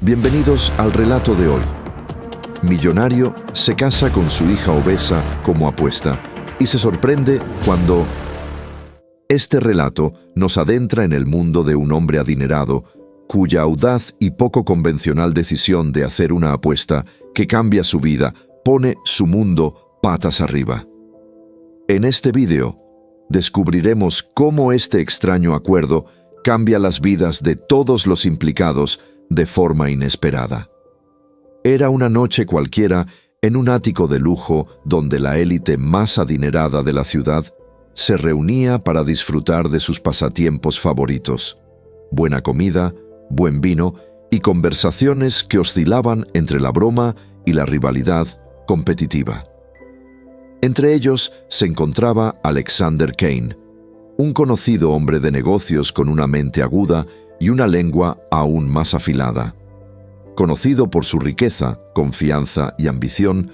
Bienvenidos al relato de hoy. Millonario se casa con su hija obesa como apuesta y se sorprende cuando... Este relato nos adentra en el mundo de un hombre adinerado, cuya audaz y poco convencional decisión de hacer una apuesta que cambia su vida pone su mundo patas arriba. En este vídeo descubriremos cómo este extraño acuerdo cambia las vidas de todos los implicados de forma inesperada. Era una noche cualquiera en un ático de lujo donde la élite más adinerada de la ciudad se reunía para disfrutar de sus pasatiempos favoritos: buena comida, buen vino y conversaciones que oscilaban entre la broma y la rivalidad competitiva. Entre ellos se encontraba Alexander Kane, un conocido hombre de negocios con una mente aguda y una lengua aún más afilada. Conocido por su riqueza, confianza y ambición,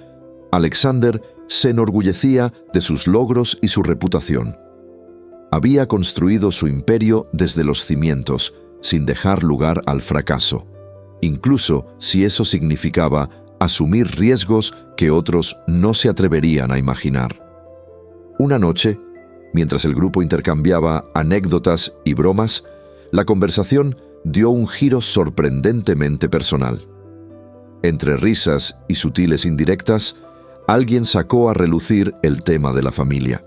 Alexander se enorgullecía de sus logros y su reputación. Había construido su imperio desde los cimientos, sin dejar lugar al fracaso, incluso si eso significaba asumir riesgos que otros no se atreverían a imaginar. Una noche, mientras el grupo intercambiaba anécdotas y bromas, la conversación dio un giro sorprendentemente personal. Entre risas y sutiles indirectas, alguien sacó a relucir el tema de la familia,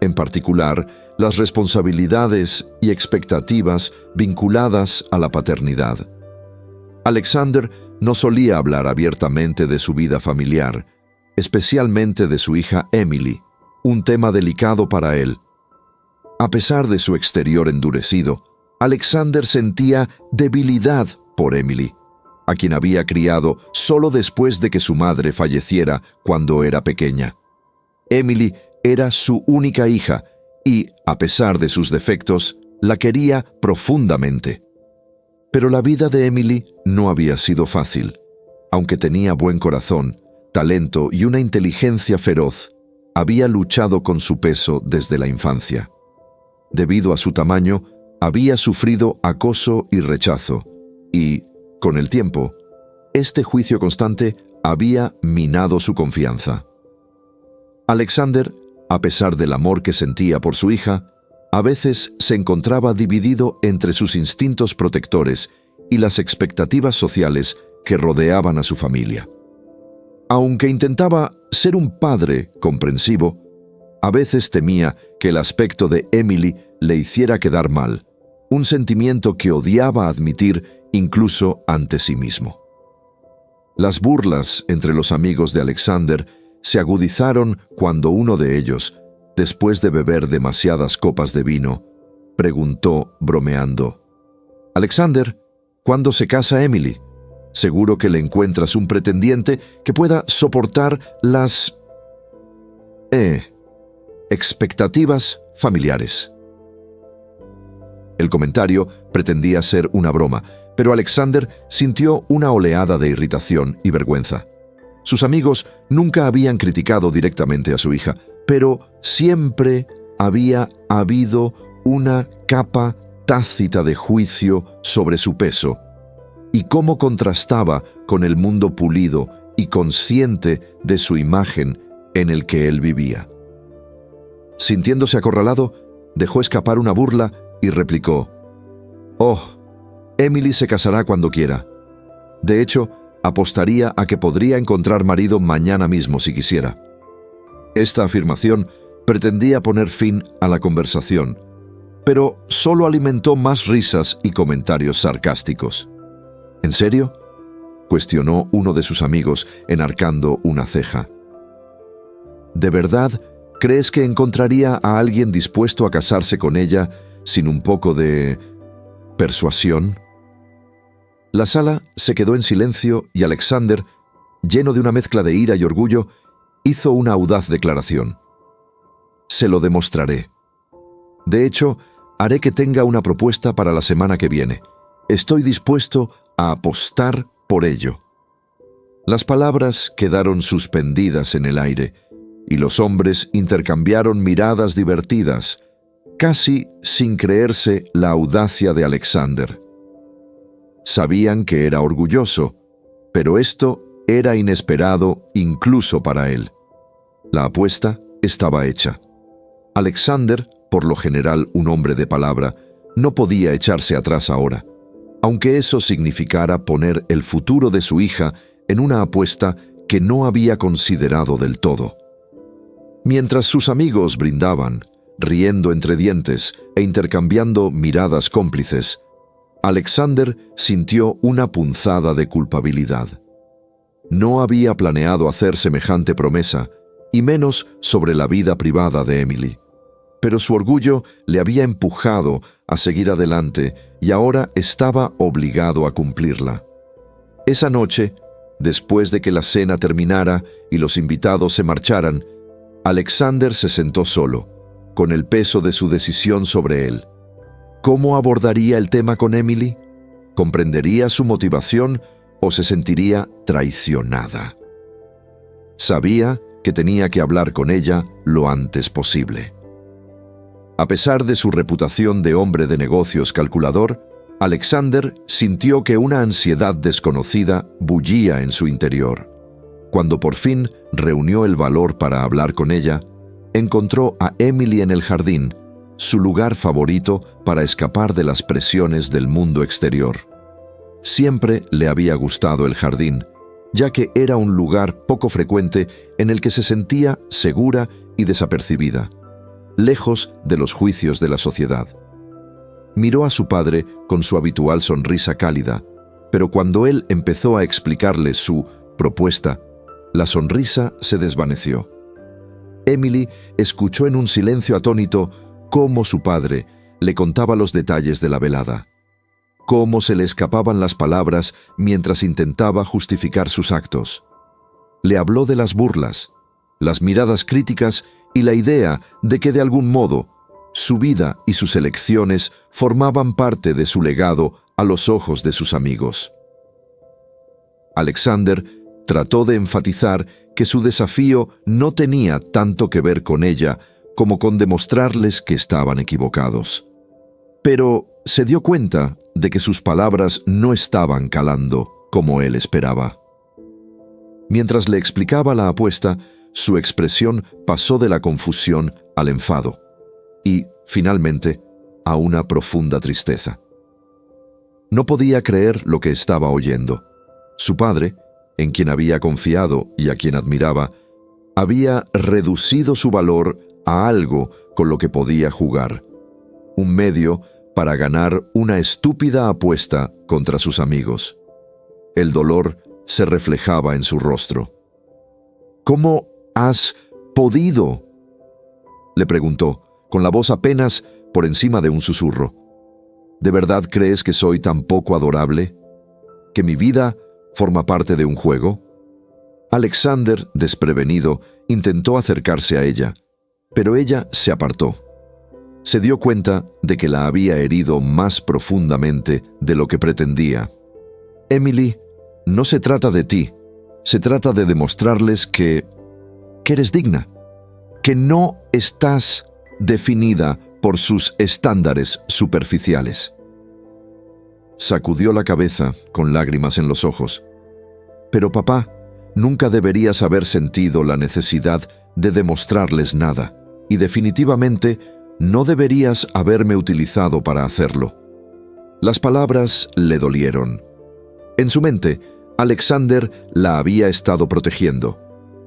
en particular las responsabilidades y expectativas vinculadas a la paternidad. Alexander no solía hablar abiertamente de su vida familiar, especialmente de su hija Emily, un tema delicado para él. A pesar de su exterior endurecido, Alexander sentía debilidad por Emily, a quien había criado solo después de que su madre falleciera cuando era pequeña. Emily era su única hija y, a pesar de sus defectos, la quería profundamente. Pero la vida de Emily no había sido fácil. Aunque tenía buen corazón, talento y una inteligencia feroz, había luchado con su peso desde la infancia. Debido a su tamaño, había sufrido acoso y rechazo, y, con el tiempo, este juicio constante había minado su confianza. Alexander, a pesar del amor que sentía por su hija, a veces se encontraba dividido entre sus instintos protectores y las expectativas sociales que rodeaban a su familia. Aunque intentaba ser un padre comprensivo, a veces temía que el aspecto de Emily le hiciera quedar mal, un sentimiento que odiaba admitir incluso ante sí mismo. Las burlas entre los amigos de Alexander se agudizaron cuando uno de ellos, después de beber demasiadas copas de vino, preguntó bromeando: «Alexander, ¿cuándo se casa Emily? Seguro que le encuentras un pretendiente que pueda soportar las... expectativas familiares». El comentario pretendía ser una broma, pero Alexander sintió una oleada de irritación y vergüenza. Sus amigos nunca habían criticado directamente a su hija, pero siempre había habido una capa tácita de juicio sobre su peso y cómo contrastaba con el mundo pulido y consciente de su imagen en el que él vivía. Sintiéndose acorralado, dejó escapar una burla y replicó: «Oh, Emily se casará cuando quiera. De hecho, apostaría a que podría encontrar marido mañana mismo si quisiera». Esta afirmación pretendía poner fin a la conversación, pero solo alimentó más risas y comentarios sarcásticos. «¿En serio?», cuestionó uno de sus amigos, enarcando una ceja. «¿De verdad crees que encontraría a alguien dispuesto a casarse con ella sin un poco de persuasión?» La sala se quedó en silencio y Alexander, lleno de una mezcla de ira y orgullo, hizo una audaz declaración: «Se lo demostraré. De hecho, haré que tenga una propuesta para la semana que viene. Estoy dispuesto a apostar por ello». Las palabras quedaron suspendidas en el aire, y los hombres intercambiaron miradas divertidas, casi sin creerse la audacia de Alexander. Sabían que era orgulloso, pero esto era inesperado incluso para él. La apuesta estaba hecha. Alexander, por lo general un hombre de palabra, no podía echarse atrás ahora, aunque eso significara poner el futuro de su hija en una apuesta que no había considerado del todo. Mientras sus amigos brindaban, riendo entre dientes e intercambiando miradas cómplices, Alexander sintió una punzada de culpabilidad. No había planeado hacer semejante promesa, y menos sobre la vida privada de Emily. Pero su orgullo le había empujado a seguir adelante y ahora estaba obligado a cumplirla. Esa noche, después de que la cena terminara y los invitados se marcharan, Alexander se sentó solo, con el peso de su decisión sobre él. ¿Cómo abordaría el tema con Emily? ¿Comprendería su motivación o se sentiría traicionada? Sabía que tenía que hablar con ella lo antes posible. A pesar de su reputación de hombre de negocios calculador, Alexander sintió que una ansiedad desconocida bullía en su interior. Cuando por fin reunió el valor para hablar con ella, encontró a Emily en el jardín, su lugar favorito para escapar de las presiones del mundo exterior. Siempre le había gustado el jardín, ya que era un lugar poco frecuente en el que se sentía segura y desapercibida, lejos de los juicios de la sociedad. Miró a su padre con su habitual sonrisa cálida, pero cuando él empezó a explicarle su propuesta, la sonrisa se desvaneció. Emily escuchó en un silencio atónito cómo su padre le contaba los detalles de la velada, cómo se le escapaban las palabras mientras intentaba justificar sus actos. Le habló de las burlas, las miradas críticas y la idea de que de algún modo su vida y sus elecciones formaban parte de su legado a los ojos de sus amigos. Alexander trató de enfatizar que su desafío no tenía tanto que ver con ella como con demostrarles que estaban equivocados. Pero se dio cuenta de que sus palabras no estaban calando como él esperaba. Mientras le explicaba la apuesta, su expresión pasó de la confusión al enfado y, finalmente, a una profunda tristeza. No podía creer lo que estaba oyendo. Su padre, en quien había confiado y a quien admiraba, había reducido su valor a algo con lo que podía jugar, un medio para ganar una estúpida apuesta contra sus amigos. El dolor se reflejaba en su rostro. «¿Cómo has podido?», le preguntó, con la voz apenas por encima de un susurro. «¿De verdad crees que soy tan poco adorable? ¿Que mi vida forma parte de un juego?». Alexander, desprevenido, intentó acercarse a ella, pero ella se apartó. Se dio cuenta de que la había herido más profundamente de lo que pretendía. «Emily, no se trata de ti, se trata de demostrarles que eres digna, que no estás definida por sus estándares superficiales». Sacudió la cabeza con lágrimas en los ojos. «Pero papá, nunca deberías haber sentido la necesidad de demostrarles nada, y definitivamente no deberías haberme utilizado para hacerlo». Las palabras le dolieron. En su mente, Alexander la había estado protegiendo,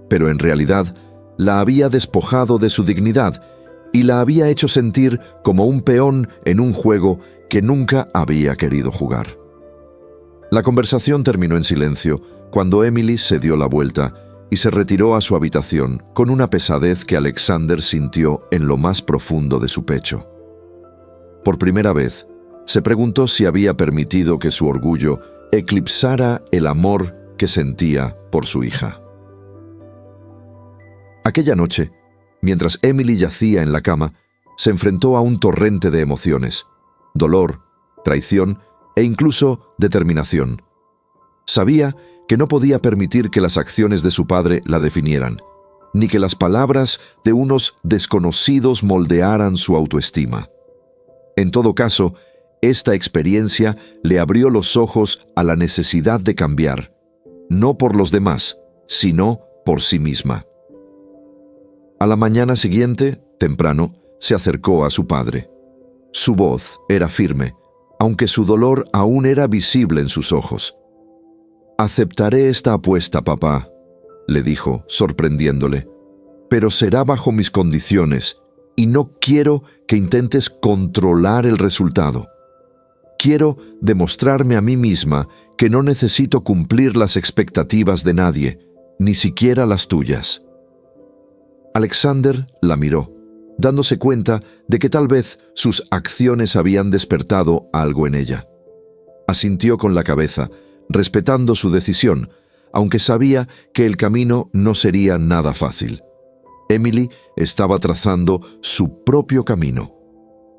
pero en realidad la había despojado de su dignidad y la había hecho sentir como un peón en un juego que nunca había querido jugar. La conversación terminó en silencio cuando Emily se dio la vuelta y se retiró a su habitación con una pesadez que Alexander sintió en lo más profundo de su pecho. Por primera vez, se preguntó si había permitido que su orgullo eclipsara el amor que sentía por su hija. Aquella noche, mientras Emily yacía en la cama, se enfrentó a un torrente de emociones: dolor, traición e incluso determinación. Sabía que no podía permitir que las acciones de su padre la definieran, ni que las palabras de unos desconocidos moldearan su autoestima. En todo caso, esta experiencia le abrió los ojos a la necesidad de cambiar, no por los demás, sino por sí misma. A la mañana siguiente, temprano, se acercó a su padre. Su voz era firme, aunque su dolor aún era visible en sus ojos. «Aceptaré esta apuesta, papá», le dijo, sorprendiéndole, «pero será bajo mis condiciones, y no quiero que intentes controlar el resultado. Quiero demostrarme a mí misma que no necesito cumplir las expectativas de nadie, ni siquiera las tuyas». Alexander la miró, dándose cuenta de que tal vez sus acciones habían despertado algo en ella. Asintió con la cabeza, respetando su decisión, aunque sabía que el camino no sería nada fácil. Emily estaba trazando su propio camino,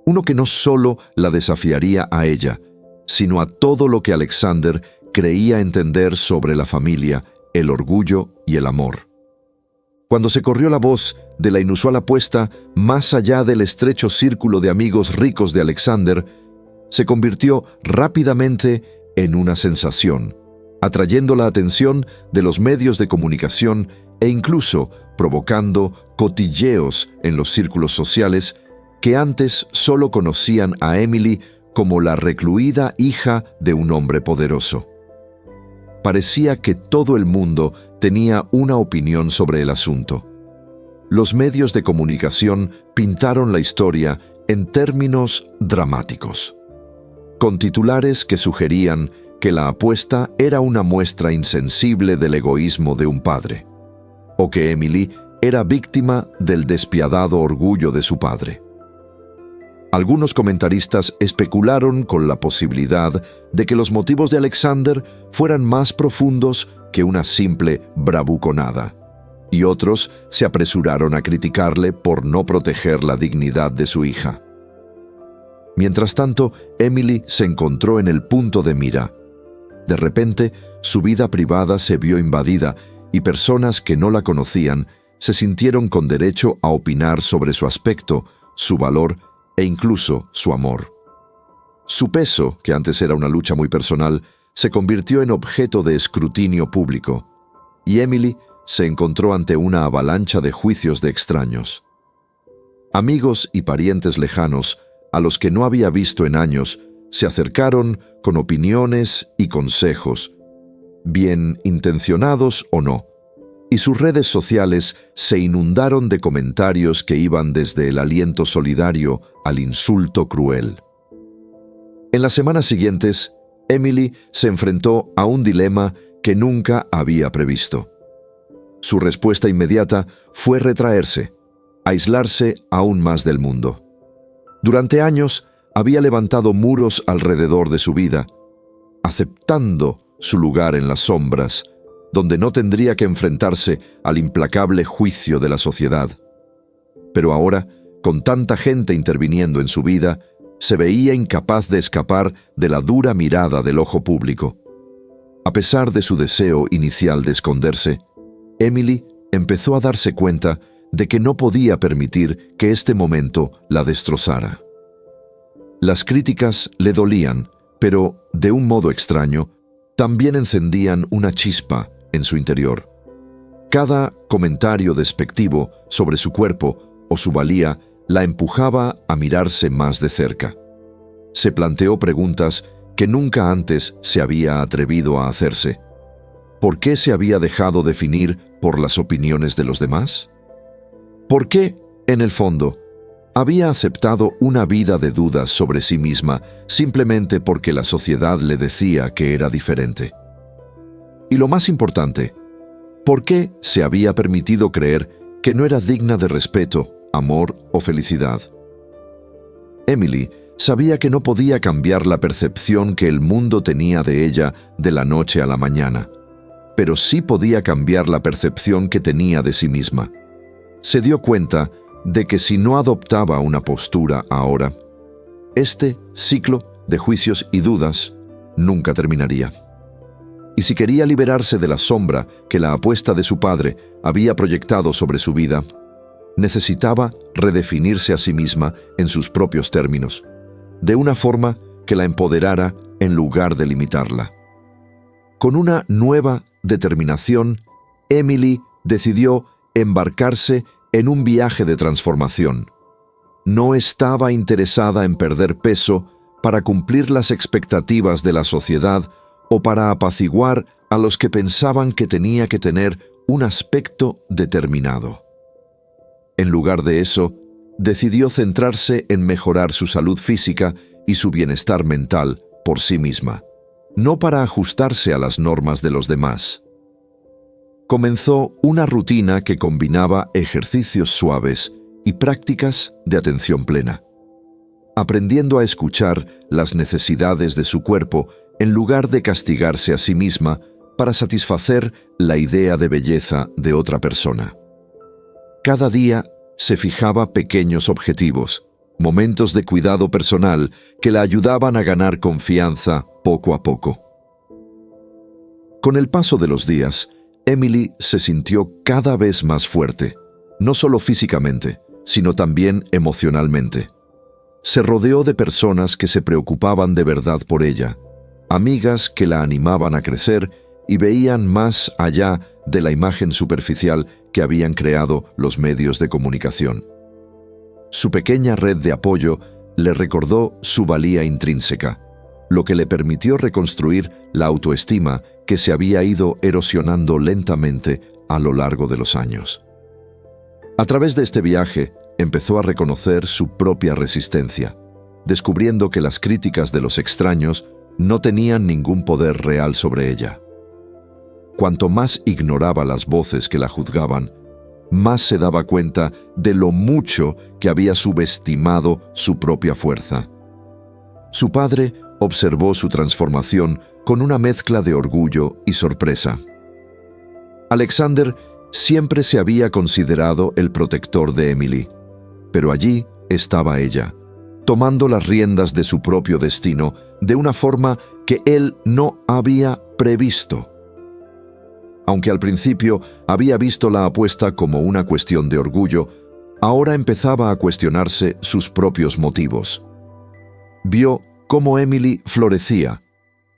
uno que no solo la desafiaría a ella, sino a todo lo que Alexander creía entender sobre la familia, el orgullo y el amor. Cuando se corrió la voz de la inusual apuesta más allá del estrecho círculo de amigos ricos de Alexander, se convirtió rápidamente en una sensación, atrayendo la atención de los medios de comunicación e incluso provocando cotilleos en los círculos sociales que antes solo conocían a Emily como la recluida hija de un hombre poderoso. Parecía que todo el mundo tenía una opinión sobre el asunto. Los medios de comunicación pintaron la historia en términos dramáticos, con titulares que sugerían que la apuesta era una muestra insensible del egoísmo de un padre, o que Emily era víctima del despiadado orgullo de su padre. Algunos comentaristas especularon con la posibilidad de que los motivos de Alexander fueran más profundos que una simple bravuconada, y otros se apresuraron a criticarle por no proteger la dignidad de su hija. Mientras tanto, Emily se encontró en el punto de mira. De repente, su vida privada se vio invadida y personas que no la conocían se sintieron con derecho a opinar sobre su aspecto, su valor e incluso su amor. Su peso, que antes era una lucha muy personal, se convirtió en objeto de escrutinio público, y Emily se encontró ante una avalancha de juicios de extraños. Amigos y parientes lejanos, a los que no había visto en años, se acercaron con opiniones y consejos, bien intencionados o no, y sus redes sociales se inundaron de comentarios que iban desde el aliento solidario al insulto cruel. En las semanas siguientes, Emily se enfrentó a un dilema que nunca había previsto. Su respuesta inmediata fue retraerse, aislarse aún más del mundo. Durante años había levantado muros alrededor de su vida, aceptando su lugar en las sombras, donde no tendría que enfrentarse al implacable juicio de la sociedad. Pero ahora, con tanta gente interviniendo en su vida, se veía incapaz de escapar de la dura mirada del ojo público. A pesar de su deseo inicial de esconderse, Emily empezó a darse cuenta de que no podía permitir que este momento la destrozara. Las críticas le dolían, pero, de un modo extraño, también encendían una chispa en su interior. Cada comentario despectivo sobre su cuerpo o su valía la empujaba a mirarse más de cerca. Se planteó preguntas que nunca antes se había atrevido a hacerse. ¿Por qué se había dejado definir por las opiniones de los demás? ¿Por qué, en el fondo, había aceptado una vida de dudas sobre sí misma simplemente porque la sociedad le decía que era diferente? Y lo más importante, ¿por qué se había permitido creer que no era digna de respeto, amor o felicidad? Emily sabía que no podía cambiar la percepción que el mundo tenía de ella de la noche a la mañana, pero sí podía cambiar la percepción que tenía de sí misma. Se dio cuenta de que si no adoptaba una postura ahora, este ciclo de juicios y dudas nunca terminaría. Y si quería liberarse de la sombra que la apuesta de su padre había proyectado sobre su vida, necesitaba redefinirse a sí misma en sus propios términos, de una forma que la empoderara en lugar de limitarla. Con una nueva determinación, Emily decidió embarcarse en un viaje de transformación. No estaba interesada en perder peso para cumplir las expectativas de la sociedad o para apaciguar a los que pensaban que tenía que tener un aspecto determinado. En lugar de eso, decidió centrarse en mejorar su salud física y su bienestar mental por sí misma, no para ajustarse a las normas de los demás. Comenzó una rutina que combinaba ejercicios suaves y prácticas de atención plena, aprendiendo a escuchar las necesidades de su cuerpo en lugar de castigarse a sí misma para satisfacer la idea de belleza de otra persona. Cada día se fijaba pequeños objetivos, momentos de cuidado personal que la ayudaban a ganar confianza poco a poco. Con el paso de los días, Emily se sintió cada vez más fuerte, no solo físicamente, sino también emocionalmente. Se rodeó de personas que se preocupaban de verdad por ella, amigas que la animaban a crecer y veían más allá de la imagen superficial que habían creado los medios de comunicación. Su pequeña red de apoyo le recordó su valía intrínseca, lo que le permitió reconstruir la autoestima que se había ido erosionando lentamente a lo largo de los años. A través de este viaje, empezó a reconocer su propia resistencia, descubriendo que las críticas de los extraños no tenían ningún poder real sobre ella. Cuanto más ignoraba las voces que la juzgaban, más se daba cuenta de lo mucho que había subestimado su propia fuerza. Su padre observó su transformación con una mezcla de orgullo y sorpresa. Alexander siempre se había considerado el protector de Emily, pero allí estaba ella, tomando las riendas de su propio destino de una forma que él no había previsto. Aunque al principio había visto la apuesta como una cuestión de orgullo, ahora empezaba a cuestionarse sus propios motivos. Vio cómo Emily florecía,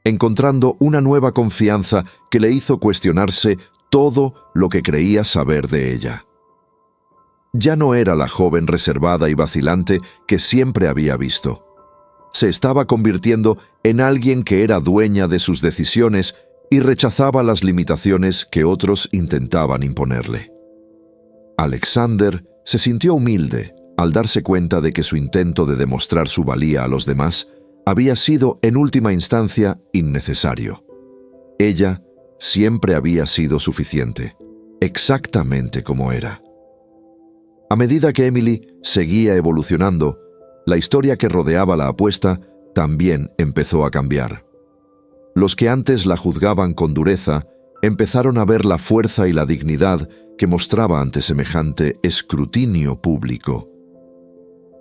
encontrando una nueva confianza que le hizo cuestionarse todo lo que creía saber de ella. Ya no era la joven reservada y vacilante que siempre había visto. Se estaba convirtiendo en alguien que era dueña de sus decisiones y rechazaba las limitaciones que otros intentaban imponerle. Alexander se sintió humilde al darse cuenta de que su intento de demostrar su valía a los demás había sido en última instancia innecesario. Ella siempre había sido suficiente, exactamente como era. A medida que Emily seguía evolucionando, la historia que rodeaba la apuesta también empezó a cambiar. Los que antes la juzgaban con dureza empezaron a ver la fuerza y la dignidad que mostraba ante semejante escrutinio público.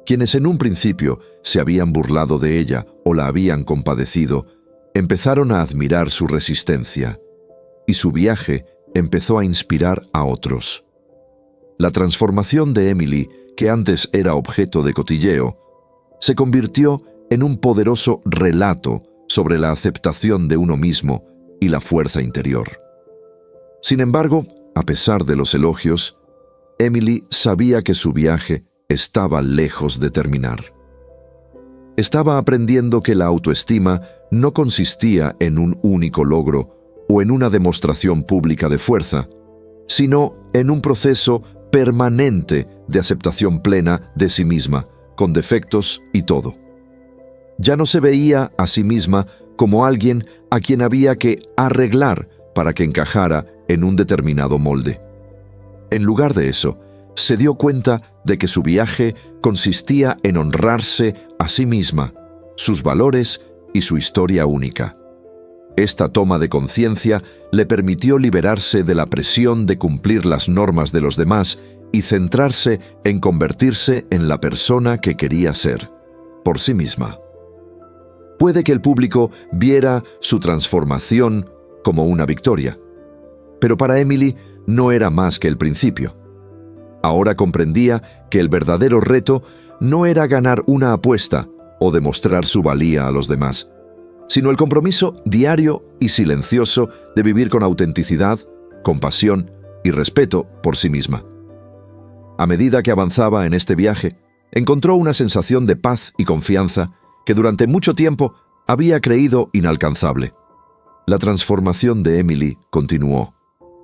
Quienes en un principio se habían burlado de ella o la habían compadecido, empezaron a admirar su resistencia, y su viaje empezó a inspirar a otros. La transformación de Emily, que antes era objeto de cotilleo, se convirtió en un poderoso relato sobre la aceptación de uno mismo y la fuerza interior. Sin embargo, a pesar de los elogios, Emily sabía que su viaje estaba lejos de terminar. Estaba aprendiendo que la autoestima no consistía en un único logro o en una demostración pública de fuerza, sino en un proceso permanente de aceptación plena de sí misma, con defectos y todo. Ya no se veía a sí misma como alguien a quien había que arreglar para que encajara en un determinado molde. En lugar de eso, se dio cuenta de que su viaje consistía en honrarse a sí misma, sus valores y su historia única. Esta toma de conciencia le permitió liberarse de la presión de cumplir las normas de los demás y centrarse en convertirse en la persona que quería ser, por sí misma. Puede que el público viera su transformación como una victoria, pero para Emily no era más que el principio. Ahora comprendía que el verdadero reto no era ganar una apuesta o demostrar su valía a los demás, sino el compromiso diario y silencioso de vivir con autenticidad, compasión y respeto por sí misma. A medida que avanzaba en este viaje, encontró una sensación de paz y confianza que durante mucho tiempo había creído inalcanzable. La transformación de Emily continuó,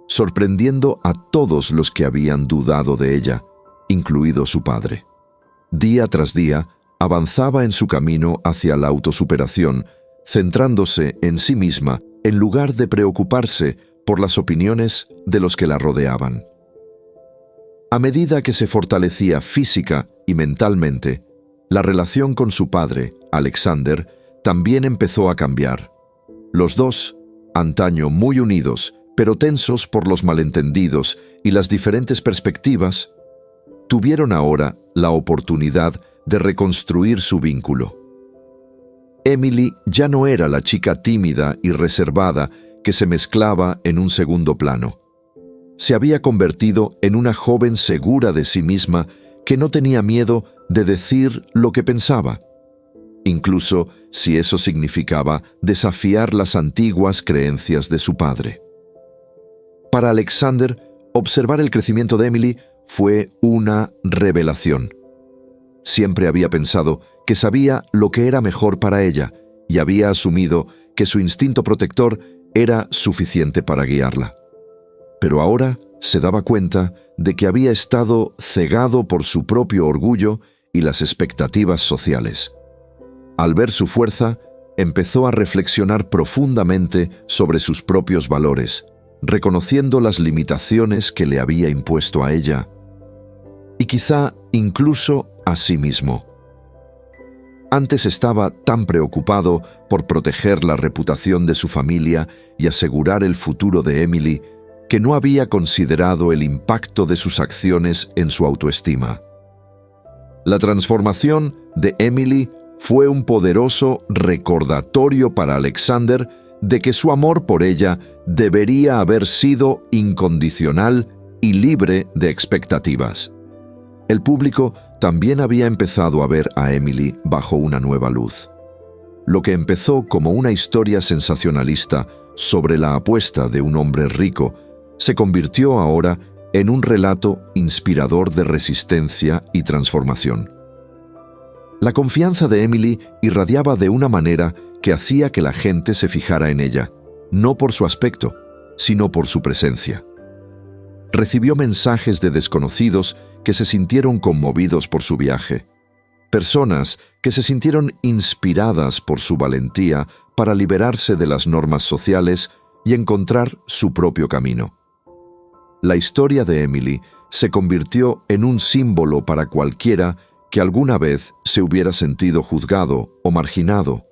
sorprendiendo a todos los que habían dudado de ella, incluido su padre. Día tras día, avanzaba en su camino hacia la autosuperación, centrándose en sí misma en lugar de preocuparse por las opiniones de los que la rodeaban. A medida que se fortalecía física y mentalmente, la relación con su padre, Alexander, también empezó a cambiar. Los dos, antaño muy unidos, pero tensos por los malentendidos y las diferentes perspectivas, tuvieron ahora la oportunidad de reconstruir su vínculo. Emily ya no era la chica tímida y reservada que se mezclaba en un segundo plano. Se había convertido en una joven segura de sí misma que no tenía miedo de decir lo que pensaba, incluso si eso significaba desafiar las antiguas creencias de su padre. Para Alexander, observar el crecimiento de Emily fue una revelación. Siempre había pensado que sabía lo que era mejor para ella y había asumido que su instinto protector era suficiente para guiarla. Pero ahora se daba cuenta de que había estado cegado por su propio orgullo y las expectativas sociales. Al ver su fuerza, empezó a reflexionar profundamente sobre sus propios valores, reconociendo las limitaciones que le había impuesto a ella y quizá incluso a sí mismo. Antes estaba tan preocupado por proteger la reputación de su familia y asegurar el futuro de Emily que no había considerado el impacto de sus acciones en su autoestima. La transformación de Emily fue un poderoso recordatorio para Alexander de que su amor por ella debería haber sido incondicional y libre de expectativas. El público también había empezado a ver a Emily bajo una nueva luz. Lo que empezó como una historia sensacionalista sobre la apuesta de un hombre rico se convirtió ahora en un relato inspirador de resistencia y transformación. La confianza de Emily irradiaba de una manera que hacía que la gente se fijara en ella, no por su aspecto, sino por su presencia. Recibió mensajes de desconocidos que se sintieron conmovidos por su viaje, personas que se sintieron inspiradas por su valentía para liberarse de las normas sociales y encontrar su propio camino. La historia de Emily se convirtió en un símbolo para cualquiera que alguna vez se hubiera sentido juzgado o marginado,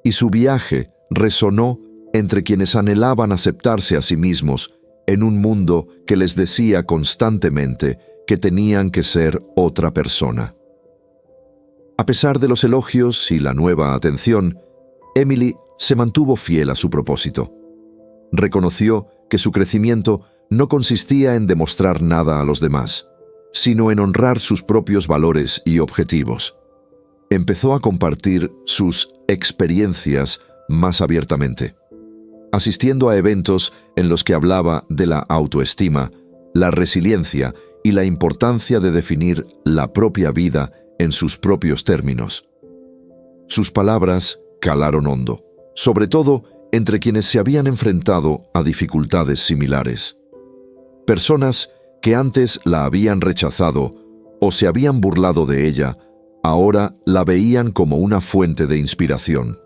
y su viaje resonó entre quienes anhelaban aceptarse a sí mismos en un mundo que les decía constantemente que tenían que ser otra persona. A pesar de los elogios y la nueva atención, Emily se mantuvo fiel a su propósito. Reconoció que su crecimiento no consistía en demostrar nada a los demás, sino en honrar sus propios valores y objetivos. Empezó a compartir sus experiencias más abiertamente, asistiendo a eventos en los que hablaba de la autoestima, la resiliencia y la importancia de definir la propia vida en sus propios términos. Sus palabras calaron hondo, sobre todo entre quienes se habían enfrentado a dificultades similares. Personas que antes la habían rechazado o se habían burlado de ella, ahora la veían como una fuente de inspiración.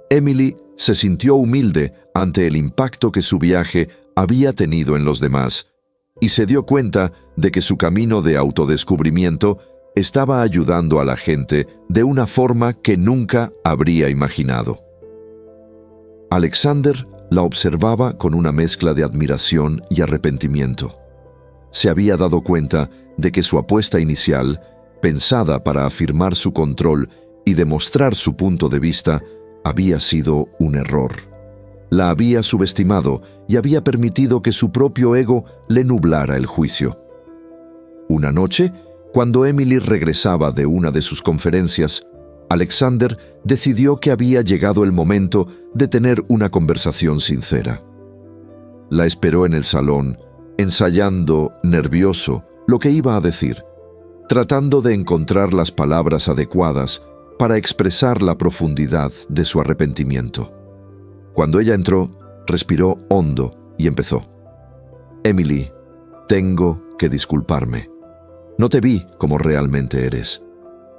Emily se sintió humilde ante el impacto que su viaje había tenido en los demás y se dio cuenta de que su camino de autodescubrimiento estaba ayudando a la gente de una forma que nunca habría imaginado. Alexander la observaba con una mezcla de admiración y arrepentimiento. Se había dado cuenta de que su apuesta inicial, pensada para afirmar su control y demostrar su punto de vista, había sido un error. La había subestimado y había permitido que su propio ego le nublara el juicio. Una noche, cuando Emily regresaba de una de sus conferencias, Alexander decidió que había llegado el momento de tener una conversación sincera. La esperó en el salón, ensayando, nervioso, lo que iba a decir, tratando de encontrar las palabras adecuadas para expresar la profundidad de su arrepentimiento. Cuando ella entró, respiró hondo y empezó. «Emily, tengo que disculparme. No te vi como realmente eres.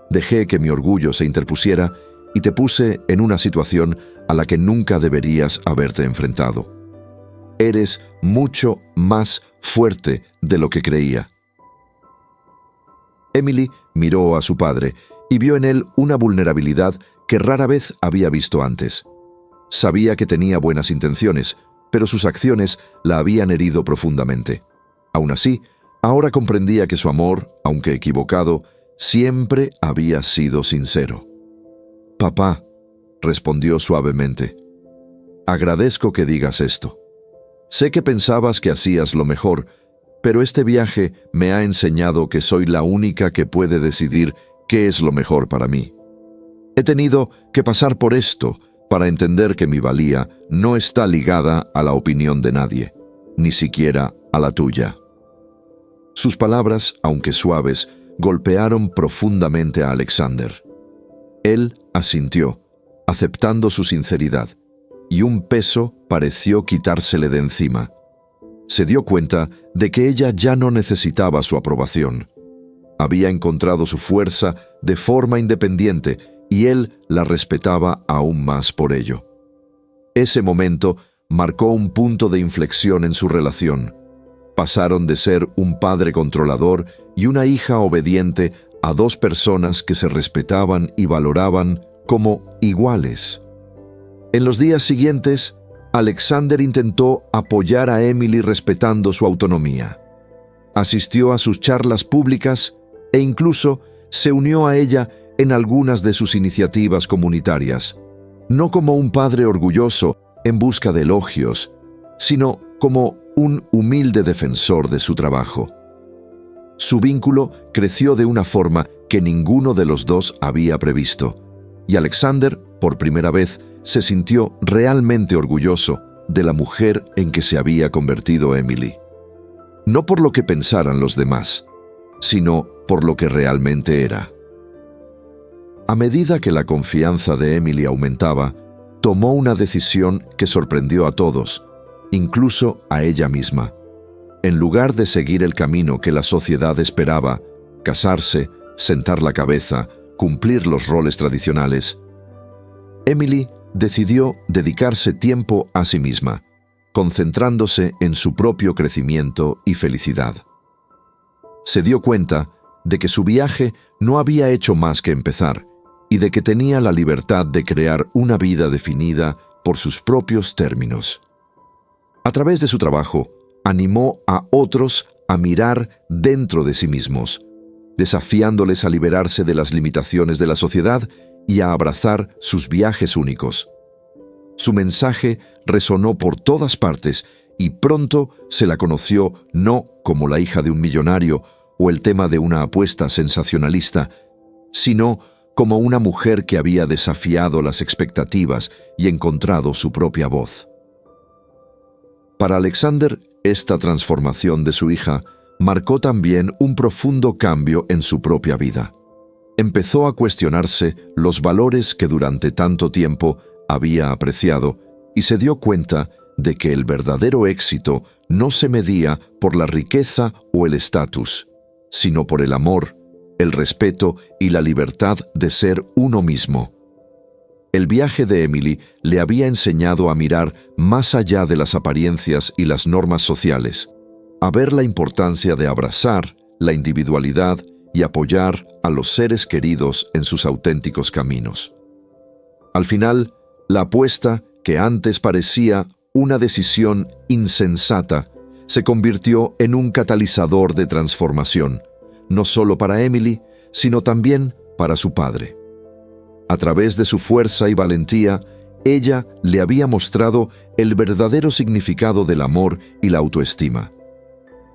Dejé que mi orgullo se interpusiera y te puse en una situación a la que nunca deberías haberte enfrentado. Eres mucho más fuerte de lo que creía». Emily miró a su padre y vio en él una vulnerabilidad que rara vez había visto antes. Sabía que tenía buenas intenciones, pero sus acciones la habían herido profundamente. Aún así, ahora comprendía que su amor, aunque equivocado, siempre había sido sincero. «Papá», respondió suavemente, «agradezco que digas esto. Sé que pensabas que hacías lo mejor, pero este viaje me ha enseñado que soy la única que puede decidir qué es lo mejor para mí. He tenido que pasar por esto para entender que mi valía no está ligada a la opinión de nadie, ni siquiera a la tuya». Sus palabras, aunque suaves, golpearon profundamente a Alexander. Él asintió, aceptando su sinceridad, y un peso pareció quitársele de encima. Se dio cuenta de que ella ya no necesitaba su aprobación. Había encontrado su fuerza de forma independiente y él la respetaba aún más por ello. Ese momento marcó un punto de inflexión en su relación. Pasaron de ser un padre controlador y una hija obediente a dos personas que se respetaban y valoraban como iguales. En los días siguientes, Alexander intentó apoyar a Emily respetando su autonomía. Asistió a sus charlas públicas e incluso se unió a ella en algunas de sus iniciativas comunitarias, no como un padre orgulloso en busca de elogios, sino como un humilde defensor de su trabajo. Su vínculo creció de una forma que ninguno de los dos había previsto, y Alexander, por primera vez, se sintió realmente orgulloso de la mujer en que se había convertido Emily. No por lo que pensaran los demás, sino por lo que realmente era. A medida que la confianza de Emily aumentaba, tomó una decisión que sorprendió a todos, incluso a ella misma. En lugar de seguir el camino que la sociedad esperaba, casarse, sentar la cabeza, cumplir los roles tradicionales, Emily decidió dedicarse tiempo a sí misma, concentrándose en su propio crecimiento y felicidad. Se dio cuenta de que su viaje no había hecho más que empezar y de que tenía la libertad de crear una vida definida por sus propios términos. A través de su trabajo, animó a otros a mirar dentro de sí mismos, desafiándoles a liberarse de las limitaciones de la sociedad y a abrazar sus viajes únicos. Su mensaje resonó por todas partes y pronto se la conoció no como la hija de un millonario o el tema de una apuesta sensacionalista, sino como una mujer que había desafiado las expectativas y encontrado su propia voz. Para Alexander, esta transformación de su hija marcó también un profundo cambio en su propia vida. Empezó a cuestionarse los valores que durante tanto tiempo había apreciado y se dio cuenta de que el verdadero éxito no se medía por la riqueza o el estatus, sino por el amor, el respeto y la libertad de ser uno mismo. El viaje de Emily le había enseñado a mirar más allá de las apariencias y las normas sociales, a ver la importancia de abrazar la individualidad y apoyar a los seres queridos en sus auténticos caminos. Al final, la apuesta, que antes parecía una decisión insensata, se convirtió en un catalizador de transformación, no solo para Emily, sino también para su padre. A través de su fuerza y valentía, ella le había mostrado el verdadero significado del amor y la autoestima,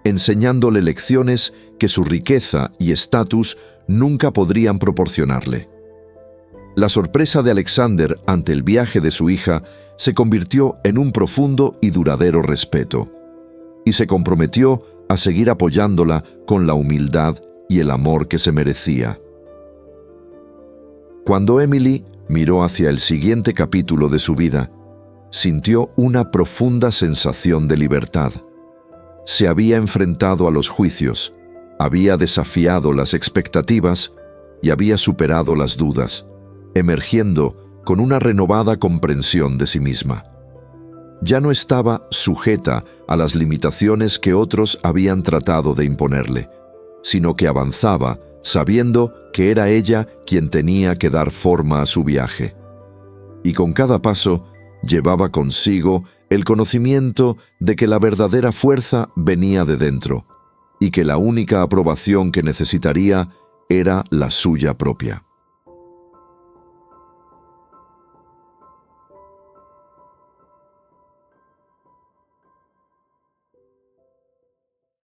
enseñándole lecciones que su riqueza y estatus nunca podrían proporcionarle. La sorpresa de Alexander ante el viaje de su hija se convirtió en un profundo y duradero respeto, y se comprometió a seguir apoyándola con la humildad y el amor que se merecía. Cuando Emily miró hacia el siguiente capítulo de su vida, sintió una profunda sensación de libertad. Se había enfrentado a los juicios, había desafiado las expectativas y había superado las dudas, emergiendo con una renovada comprensión de sí misma. Ya no estaba sujeta a las limitaciones que otros habían tratado de imponerle, sino que avanzaba sabiendo que era ella quien tenía que dar forma a su viaje. Y con cada paso llevaba consigo el conocimiento de que la verdadera fuerza venía de dentro y que la única aprobación que necesitaría era la suya propia.